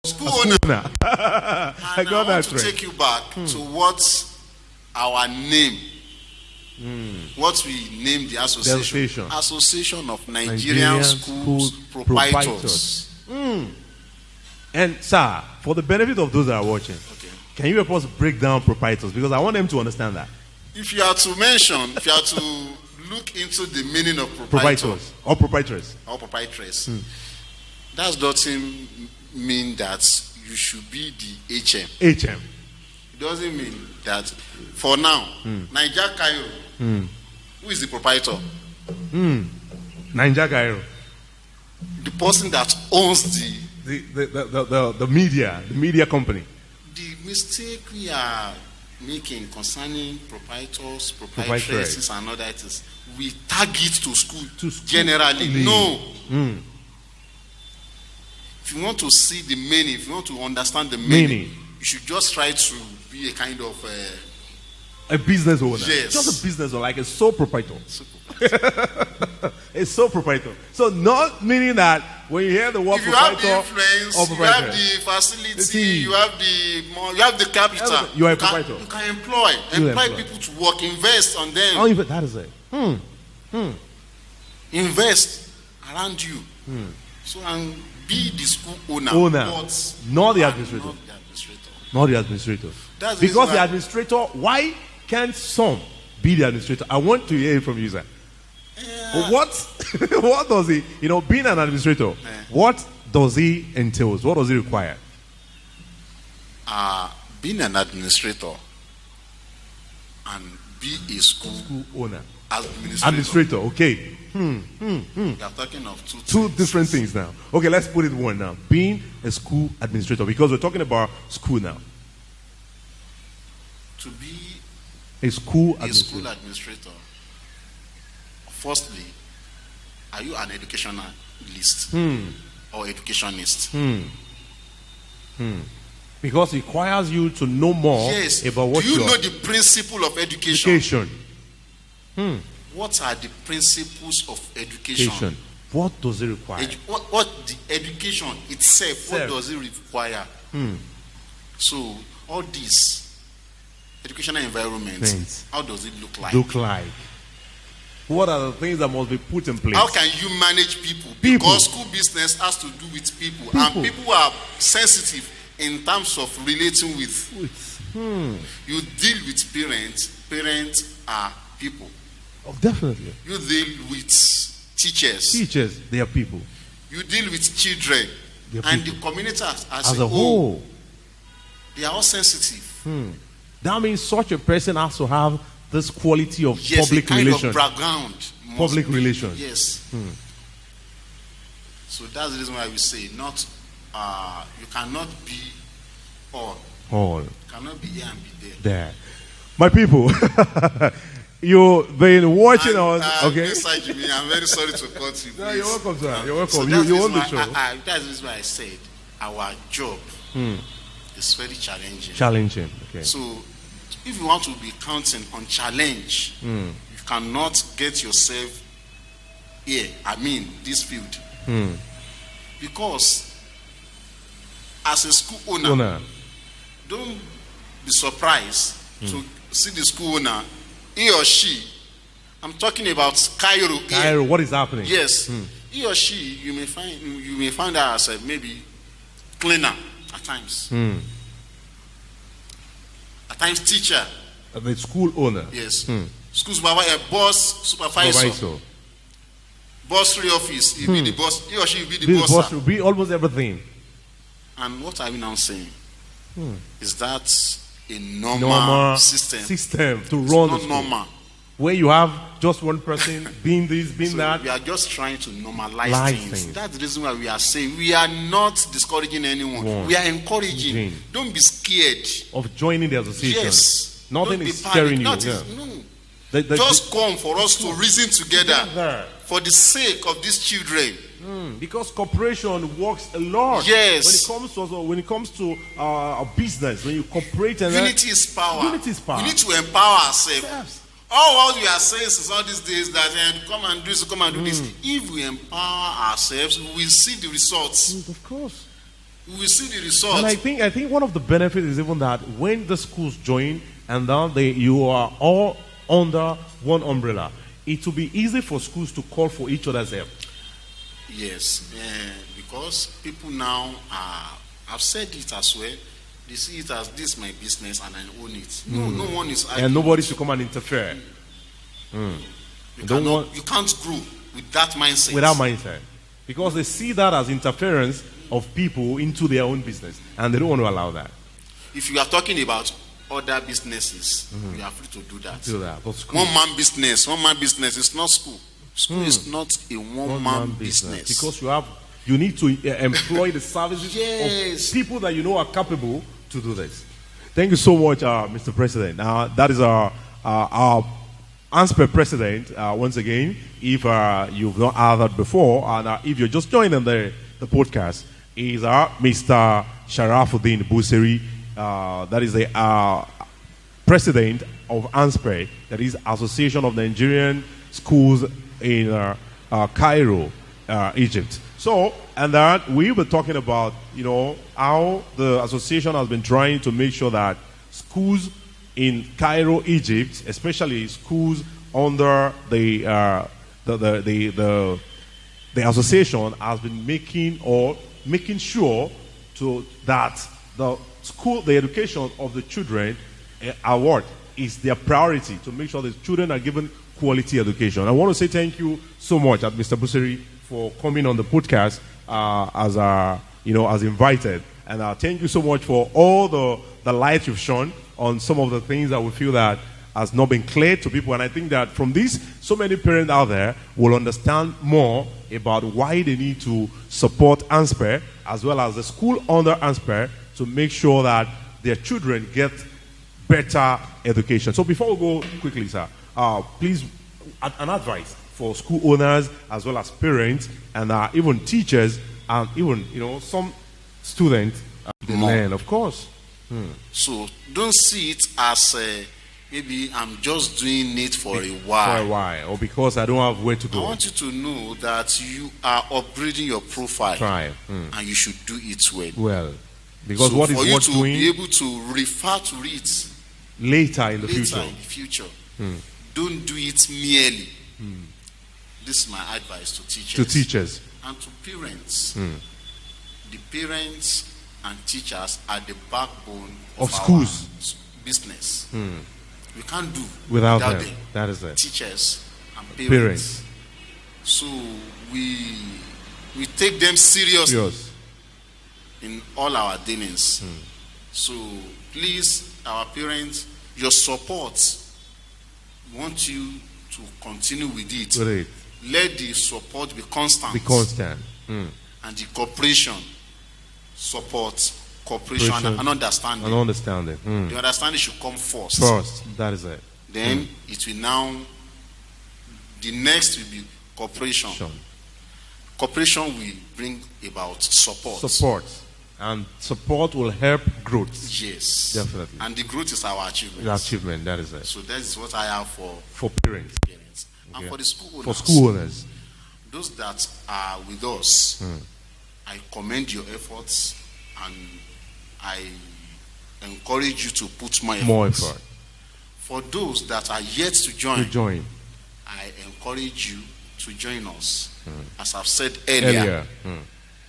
school owner. I got that to take you back to what our name, what we named the association. Association of Nigerian Schools Proprietors. And sir, for the benefit of those that are watching, can you help us break down proprietors? Because I want them to understand that. If you are to look into the meaning of proprietors or proprietors or proprietors, that doesn't mean that you should be the HM. HM. It doesn't mean that for now, Niger Cairo, who is the proprietor? Niger Cairo. The person that owns the media company. The mistake we are making concerning proprietors, and other items, we tag it to school. Generally. No. If you want to see the meaning, if you want to understand the meaning, you should just try to be a kind of a business owner. Yes. Just a business owner, like a sole proprietor. A sole proprietor. So not meaning that when you hear the word proprietor, you have the influence, you have the facility, you have the capital. You are a proprietor. You can employ people to work, invest on them. That is it. Invest around you. So and be the school owner, not the administrator. Not the administrator. Because the administrator, why can't some be the administrator? I want to hear it from you, sir. What does he, being an administrator, what does he entail? What does he require? Being an administrator and be a school owner. Administrator, okay. We are talking of two different things now. Okay, let's put it one now. Being a school administrator, because we're talking about school now. To be a school administrator. Firstly, are you an educationalist or educationist? Because it requires you to know more about what you know the principle of education. What are the principles of education? What does it require? What the education itself, what does it require? So all these educational environments, how does it look like? What are the things that must be put in place? How can you manage people? Because school business has to do with people. And people are sensitive in terms of relating with. You deal with parents. Parents are people. Oh, definitely. You deal with teachers. They are people. You deal with children. And the community as a whole. They are all sensitive. That means such a person has to have this quality of public relations. Of background. Public relations. Yes. So that's the reason why we say you cannot be all. You cannot be here and be there. My people, you've been watching us. Okay. Mr. Jimmy, I'm very sorry to cut you. No, you're welcome, sir. You're welcome. So you want the show. That's why I said our job is very challenging. Challenging. Okay. So if you want to be counting on challenge, you cannot get yourself here. This field. Because as a school owner, don't be surprised to see the school owner, he or she. I'm talking about Cairo. Cairo, what is happening? Yes, he or she. You may find her as maybe cleaner at times. At times teacher. The school owner. Yes. School supervisor, boss, supervisor. Boss free office. He be the boss. He or she will be the boss. Will be almost everything. And what are we now saying? Is that a normal system to run the school? Normal. Where you have just one person being this, being that. We are just trying to normalize things. That's the reason why we are saying we are not discouraging anyone. We are encouraging. Don't be scared of joining the association. Yes. Nothing is scaring you. No. Just come for us to reason together for the sake of these children. Because cooperation works a lot. Yes. When it comes to our business, when you cooperate, unity is power. Unity is power. We need to empower ourselves. Yes. All we are saying is all these days that come and do this. If we empower ourselves, we will see the results. Of course. We will see the result. And I think one of the benefits is even that when the schools join and then you are all under one umbrella, it will be easy for schools to call for each other's help. Yes, because people now I've said it as well. They see it as this my business and I own it. No one is arguing. And nobody should come and interfere. You can't grow with that mindset. With that mindset. Because they see that as interference of people into their own business. And they don't want to allow that. If you are talking about other businesses, you are free to do that. But one man business is not school. School is not a one-man business. Because you need to employ the services of people that you know are capable to do this. Thank you so much, Mr. President. That is our ANSPE President, once again, if you've not heard that before, and if you're just joining the podcast, is Mr. Sharafudeen Buserin. That is the President of ANSPE, that is Association of Nigerian Schools in Cairo, Egypt. So, and that we were talking about, how the association has been trying to make sure that schools in Cairo, Egypt, especially schools under the association, has been making sure that the education of the children is their priority, to make sure the children are given quality education. I want to say thank you so much, Mr. Buserin, for coming on the podcast as invited, and thank you so much for all the light you've shone on some of the things that we feel that has not been clear to people. And I think that from this, so many parents out there will understand more about why they need to support ANSPE as well as the school under ANSPE to make sure that their children get better education. So before we go quickly, sir, please, an advice for school owners as well as parents and even teachers and even some students learn, of course. So don't see it as maybe I'm just doing it for a while. Or because I don't have where to go. I want you to know that you are upgrading your profile. And you should do it well. Well, because so what is for you worth to doing be able to refer to it later in the future. Don't do it merely. This is my advice to teachers. And to parents. The parents and teachers are the backbone of schools business. We can't do without them. That is it. Teachers and parents. So we take them seriously in all our dealings. So please, our parents, your support, we want you to continue with it. Let the support be constant. And the cooperation and understanding. The understanding should come first. That is it. Then it will now, the next will be cooperation. Cooperation will bring about support. And support will help growth. Yes. Definitely. And the growth is our achievement. The achievement, that is it. So that is what I have for parents. And for the school owners. For school owners. Those that are with us, I commend your efforts and I encourage you to put more effort. For those that are yet to join, I encourage you to join us. As I've said earlier.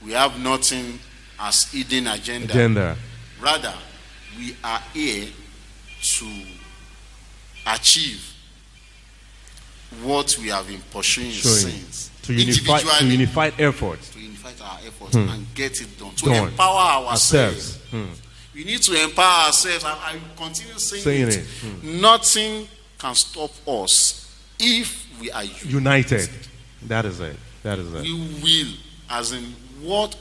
We have nothing as hidden agenda. Rather, we are here to achieve what we have been pursuing since. To unify efforts. To unify our efforts and get it done. To empower ourselves. We need to empower ourselves. I continue saying it. Nothing can stop us if we are united. That is it. We will, as in what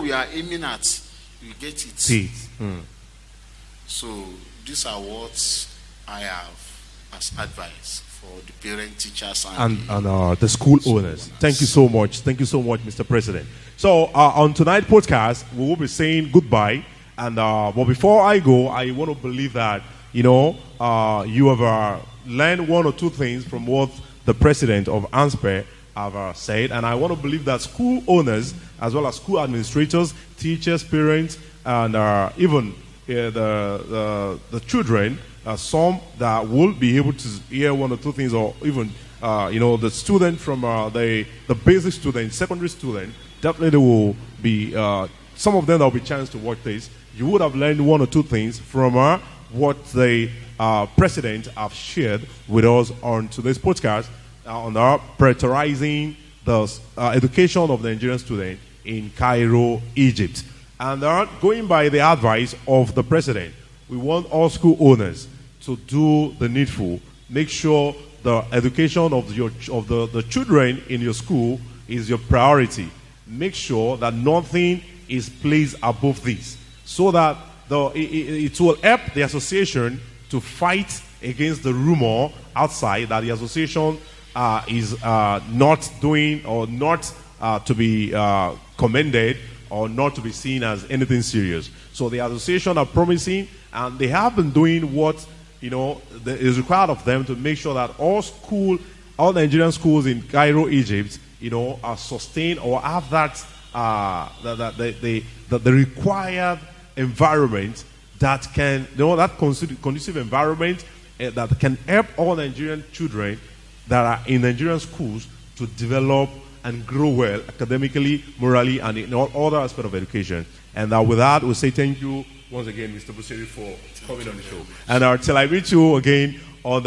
we are aiming at, we get it. So these are what I have as advice for the parent, teachers, and the school owners. Thank you so much. Thank you so much, Mr. President. So on tonight's podcast, we will be saying goodbye. And but before I go, I want to believe that you have learned one or two things from what the president of ANSPE have said, and I want to believe that school owners as well as school administrators, teachers, parents, and even the children, some that will be able to hear one or two things, or even the student from the basic student, secondary student, definitely will be some of them that will be chance to watch this. You would have learned one or two things from what the president have shared with us on today's podcast on prioritizing the education of the Nigerian student in Cairo, Egypt. And going by the advice of the president, we want all school owners to do the needful. Make sure the education of the children in your school is your priority. Make sure that nothing is placed above this, so that it will help the association to fight against the rumor outside that the association is not doing, or not to be commended, or not to be seen as anything serious. So the association are promising, and they have been doing what is required of them to make sure that all Nigerian schools in Cairo, Egypt, are sustained or have that the required environment that can, that conducive environment that can help all Nigerian children that are in Nigerian schools to develop and grow well academically, morally, and in all other aspects of education. And with that, we'll say thank you once again, Mr. Buserin, for coming on the show. And till I meet you again on the